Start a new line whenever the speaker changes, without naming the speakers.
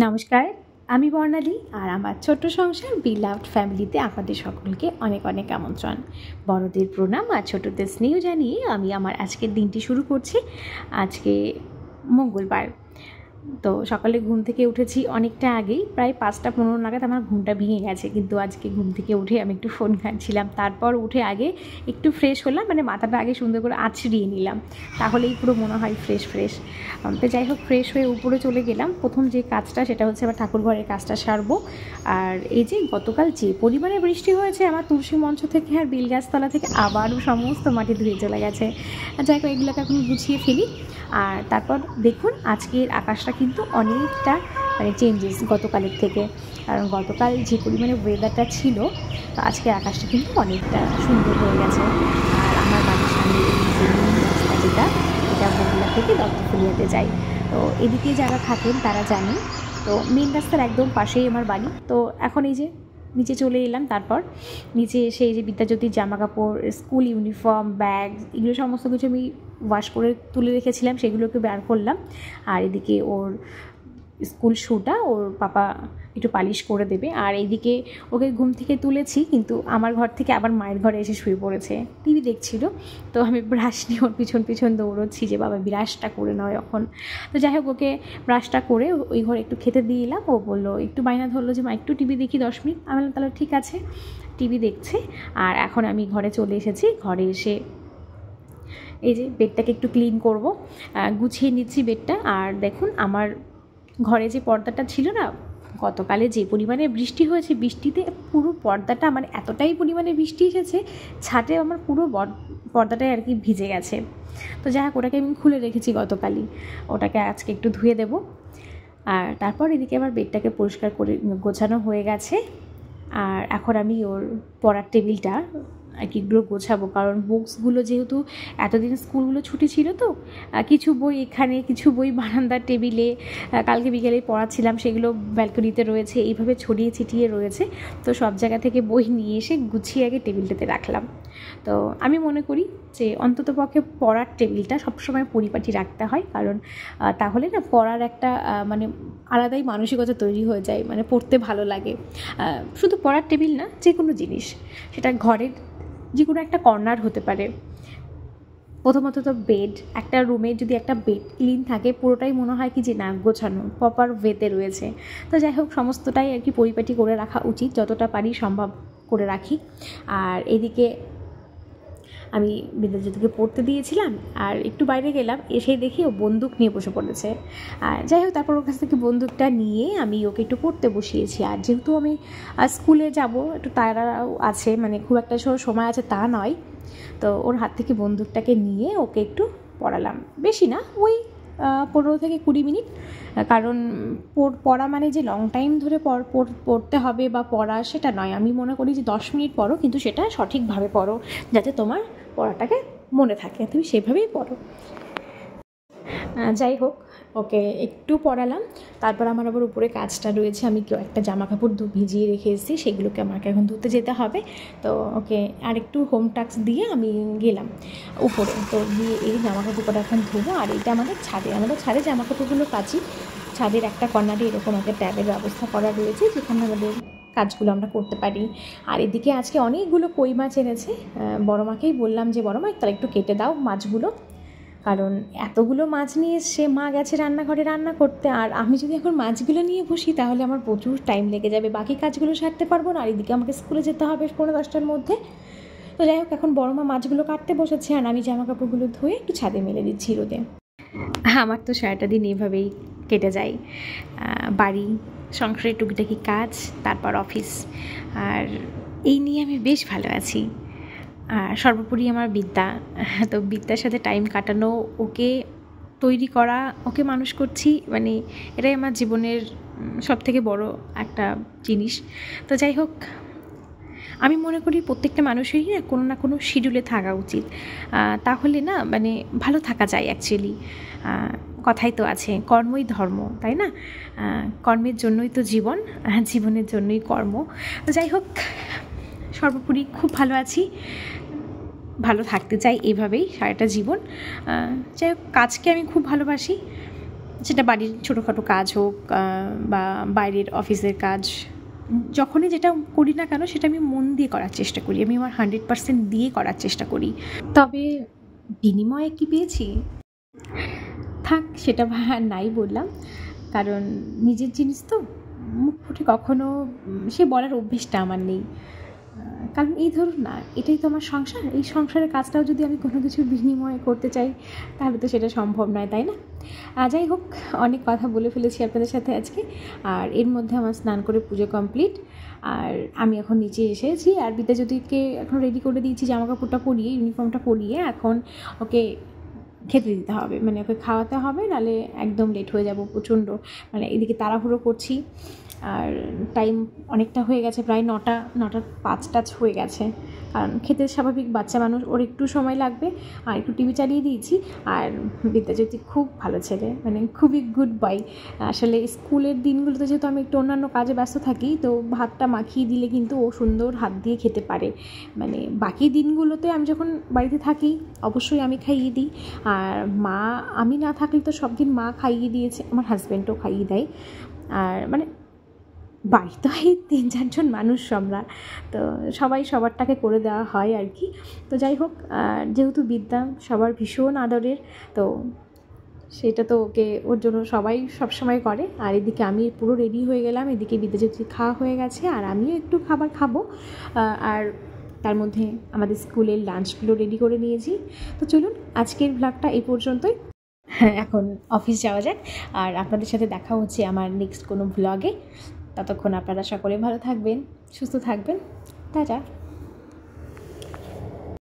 নমস্কার, আমি বর্ণালী আর আমার ছোট্ট সংসার বিলাভড ফ্যামিলিতে আপনাদের সকলকে অনেক অনেক আমন্ত্রণ। বড়দের প্রণাম আর ছোটদের স্নেহ জানিয়ে আমি আমার আজকের দিনটি শুরু করছি। আজকে মঙ্গলবার, তো সকালে ঘুম থেকে উঠেছি অনেকটা আগেই, প্রায় 5:15 নাগাদ আমার ঘুমটা ভেঙে গেছে। কিন্তু আজকে ঘুম থেকে উঠে আমি একটু ফোন ঘাঁটছিলাম, তারপর উঠে আগে একটু ফ্রেশ হলাম, মানে মাথাটা আগে সুন্দর করে আঁচড়িয়ে নিলাম, তাহলেই পুরো মনে হয় ফ্রেশ। তো যাই হোক, ফ্রেশ হয়ে উপরে চলে গেলাম। প্রথম যে কাজটা সেটা হচ্ছে আবার ঠাকুর ঘরের কাজটা সারবো। আর এই যে গতকাল যে পরিমাণে বৃষ্টি হয়েছে, আমার তুলসী মঞ্চ থেকে আর বেলগাছতলা থেকে আবারও সমস্ত মাটি ধুয়ে চলে গেছে। যাই হোক, এগুলোকে এখন গুছিয়ে ফেলি। আর তারপর দেখুন, আজকের আকাশটা কিন্তু অনেকটা চেঞ্জেস গতকালের থেকে, কারণ গতকাল যে পরিমাণে ওয়েদারটা ছিল, তো আজকের আকাশটা কিন্তু অনেকটা সুন্দর হয়ে গেছে। আর আমার বাড়ির সামনে যে রাস্তা যেটা, এটা বগুড়া থেকে দত্তফুলিয়াতে যাই, তো এদিকে যারা থাকেন তারা জানেন। তো মেন রাস্তার একদম পাশেই আমার বাড়ি। তো এখন এই যে নিচে চলে এলাম, তারপর নিচে এসে এই যে বিদ্যাজ্যোতির জামা কাপড়, স্কুল ইউনিফর্ম, ব্যাগ, এগুলো সমস্ত কিছু আমি ওয়াশ করে তুলে রেখেছিলাম, সেগুলোকে বের করলাম। আর এদিকে ওর স্কুল শুটা ওর পাপা একটু পালিশ করে দেবে। আর এইদিকে ওকে ঘুম থেকে তুলেছি, কিন্তু আমার ঘর থেকে আবার মায়ের ঘরে এসে শুয়ে পড়েছে, টিভি দেখছিল। তো আমি ব্রাশ নিয়ে ওর পিছন দৌড়চ্ছি যে বাবা ব্রাশটা করে নাও এখন। তো যাই হোক, ওকে ব্রাশটা করে ওই ঘরে একটু খেতে দিয়ে এলাম। ও বললো, একটু বায়না ধরলো যে মা একটু টিভি দেখি 10 মিনিট। আমি বললাম তাহলে ঠিক আছে, টিভি দেখছে। আর এখন আমি ঘরে চলে এসেছি। ঘরে এসে এই যে বেডটাকে একটু ক্লিন করব, গুছিয়ে নিচ্ছি বেডটা। আর দেখুন, আমার ঘরে যে পর্দাটা ছিল না, গতকালে যে পরিমাণে বৃষ্টি হয়েছে, বৃষ্টিতে পুরো পর্দাটা, মানে এতটাই পরিমাণে বৃষ্টি এসেছে, ছাদে আমার পুরো পর্দাটাই আর কি ভিজে গেছে। তো যাই হোক, ওটাকে আমি খুলে রেখেছি গতকালই, ওটাকে আজকে একটু ধুয়ে দেব। আর তারপর এদিকে আমার বেডটাকে পরিষ্কার করে গোছানো হয়ে গেছে। আর এখন আমি ওর পড়ার টেবিলটা আর কি গোছাবো, কারণ বুকসগুলো যেহেতু এতদিন স্কুলগুলো ছুটি ছিল, তো কিছু বই এখানে, কিছু বই বারান্দার টেবিলে, কালকে বিকেলে পড়াচ্ছিলাম সেগুলো ব্যালকনিতে রয়েছে, এইভাবে ছড়িয়ে ছিটিয়ে রয়েছে। তো সব জায়গা থেকে বই নিয়ে এসে গুছিয়ে আগে টেবিলটাতে রাখলাম। তো আমি মনে করি যে অন্ততপক্ষে পড়ার টেবিলটা সবসময় পরিপাটি রাখতে হয়, কারণ তাহলে না পড়ার একটা মানে আলাদাই মানসিকতা তৈরি হয়ে যায়, মানে পড়তে ভালো লাগে। শুধু পড়ার টেবিল না, যে কোনো জিনিস, সেটা ঘরের যে কোনো একটা কর্নার হতে পারে। প্রথমত তো বেড, একটা রুমে যদি একটা বেড ক্লিন থাকে, পুরোটাই মনে হয় কি যে না, গোছানো, প্রপার ওয়েতে রয়েছে। তো যাই হোক, সমস্তটাই আর কি পরিপাটি করে রাখা উচিত, যতটা পারি সম্ভব করে রাখি। আর এদিকে আমি বিদ্যাজ্যোতিকে পড়তে দিয়েছিলাম, আর একটু বাইরে গেলাম, এসে দেখি ও বন্দুক নিয়ে বসে পড়েছে। আর যাই হোক, তারপর ওর কাছ থেকে বন্দুকটা নিয়ে আমি ওকে একটু পড়তে বসিয়েছি। আর যেহেতু আমি স্কুলে যাব, একটু তাড়াও আছে, মানে খুব একটা সময় আছে তা নয়, তো ওর হাত থেকে বন্দুকটাকে নিয়ে ওকে একটু পড়ালাম। বেশি না, ওই 15 থেকে 20 মিনিট। কারণ পড়া মানে যে লং টাইম ধরে পড়তে হবে বা পড়া, সেটা নয়। আমি মনে করি যে 10 মিনিট পড়ো, কিন্তু সেটা সঠিকভাবে পড়ো, যাতে তোমার পড়াটাকে মনে থাকে, তুমি সেভাবেই পড়ো। যাই হোক, ওকে একটু পড়ালাম। তারপর আমার আবার উপরে কাজটা রয়েছে, আমি একটা জামা কাপড় ভিজিয়ে রেখে এসেছি, সেগুলোকে আমাকে এখন ধুতে যেতে হবে। তো ওকে আরেকটু হোম টাস্ক দিয়ে আমি গেলাম উপরে। তো গিয়ে এই জামা কাপড়টা এখন ধুবো। আর এটা আমাদের ছাদে জামা কাপড়গুলো কাচি। ছাদের একটা কর্নারে এরকম একটা ট্যাবের ব্যবস্থা করা রয়েছে, যেখানে আমাদের কাজগুলো আমরা করতে পারি। আর এদিকে আজকে অনেকগুলো কই মাছ এনেছে। বড় মাকেই বললাম যে বড় মা তারা একটু কেটে দাও মাছগুলো, কারণ এতগুলো মাছ নিয়ে এসে মা গেছে রান্নাঘরে রান্না করতে। আর আমি যদি এখন মাছগুলো নিয়ে বসি, তাহলে আমার প্রচুর টাইম লেগে যাবে, বাকি কাজগুলো সারতে পারবো না। আর এদিকে আমাকে স্কুলে যেতে হবে 9:45-র মধ্যে। তো যাই হোক, এখন বড় মা মাছগুলো কাটতে বসেছে, আর আমি জামা কাপড়গুলো ধুয়ে একটু ছাদে মেলে দিচ্ছি রোদে। আমার তো সারাটা দিন এভাবেই কেটে যায়, বাড়ি, সংসারের টুকিটাকি কাজ, তারপর অফিস, আর এই নিয়ে আমি বেশ ভালো আছি। আর সর্বোপরি আমার বিদ্যা, তো বিদ্যার সাথে টাইম কাটানো, ওকে তৈরি করা, ওকে মানুষ করছি, মানে এটাই আমার জীবনের সবথেকে বড় একটা জিনিস। তো যাই হোক, আমি মনে করি প্রত্যেকটা মানুষেরই না কোনো না কোনো শিডিউলে থাকা উচিত, তাহলে না মানে ভালো থাকা যায় অ্যাকচুয়ালি। কথাই তো আছে, কর্মই ধর্ম, তাই না? কর্মের জন্যই তো জীবন, জীবনের জন্যই কর্ম। তো যাই হোক, সর্বোপরি খুব ভালো আছি, ভালো থাকতে চাই এভাবেই সারাটা জীবন। যাই হোক, কাজকে আমি খুব ভালোবাসি, সেটা বাড়ির ছোটোখাটো কাজ হোক বা বাইরের অফিসের কাজ, যখনই যেটা করি না কেন সেটা আমি মন দিয়ে করার চেষ্টা করি, আমি আমার 100% দিয়ে করার চেষ্টা করি। তবে বিনিময়ে কি পেয়েছি, থাক সেটা নাই বললাম, কারণ নিজের জিনিস তো মুখ ফুটে কখনো সে বলার অভ্যেসটা আমার নেই। কারণ এই ধরুন না, এটাই তো আমার সংসার, এই সংসারের কাজটাও যদি আমি কোনো কিছুর বিনিময়ে করতে চাই তাহলে তো সেটা সম্ভব নয়, তাই না? যাই হোক, অনেক কথা বলে ফেলেছি আপনাদের সাথে আজকে। আর এর মধ্যে আমার স্নান করে পুজো কমপ্লিট, আর আমি এখন নিচে এসেছি। আর বিদ্যাজ্যোতিকে এখন রেডি করে দিয়েছি, জামা কাপড়টা পরিয়ে, ইউনিফর্মটা পরিয়ে এখন ওকে খেতে দিতে হবে, মানে ওকে খাওয়াতে হবে, নাহলে একদম লেট হয়ে যাব প্রচণ্ড। মানে এদিকে তাড়াহুড়ো করছি, আর টাইম অনেকটা হয়ে গেছে, প্রায় 9টার 5 হয়ে গেছে। কারণ খেতে স্বাভাবিক বাচ্চা মানুষ, ওর একটু সময় লাগবে। আর একটু টিভি চালিয়ে দিয়েছি। আর বিদ্যাজ্যোতি খুব ভালো ছেলে, মানে খুবই গুড বয়। আসলে স্কুলের দিনগুলোতে যেহেতু আমি একটু অন্যান্য কাজে ব্যস্ত থাকি, তো ভাতটা মাখিয়ে দিলে কিন্তু ও সুন্দর হাত দিয়ে খেতে পারে। মানে বাকি দিনগুলোতে আমি যখন বাড়িতে থাকি অবশ্যই আমি খাইয়ে দিই, আর আমি না থাকলে তো সব দিন মা খাইয়ে দিয়েছে, আমার হাজব্যান্ডও খাইয়ে দেয়। আর মানে বাড়িতে এই 3-4 জন মানুষ আমরা, তো সবাই সবারটাকে করে দেওয়া হয় আর কি। তো যাই হোক, যেহেতু বিদ্যা সবার ভীষণ আদরের, তো সেটা তো ওর জন্য সবাই সবসময় করে। আর এদিকে আমি পুরো রেডি হয়ে গেলাম, এদিকে বিদ্যাজ্যোতি খাওয়া হয়ে গেছে, আর আমিও একটু খাবার খাবো। আর তার মধ্যে আমাদের স্কুলের লাঞ্চগুলো রেডি করে নিয়েছি। তো চলুন, আজকের ব্লগটা এই পর্যন্তই। হ্যাঁ, এখন অফিস যাওয়া যাক, আর আপনাদের সাথে দেখা হচ্ছে আমার নেক্সট কোনো ব্লগে। ততক্ষণ আপনারা সকলে ভালো থাকবেন, সুস্থ থাকবেন। টাটা।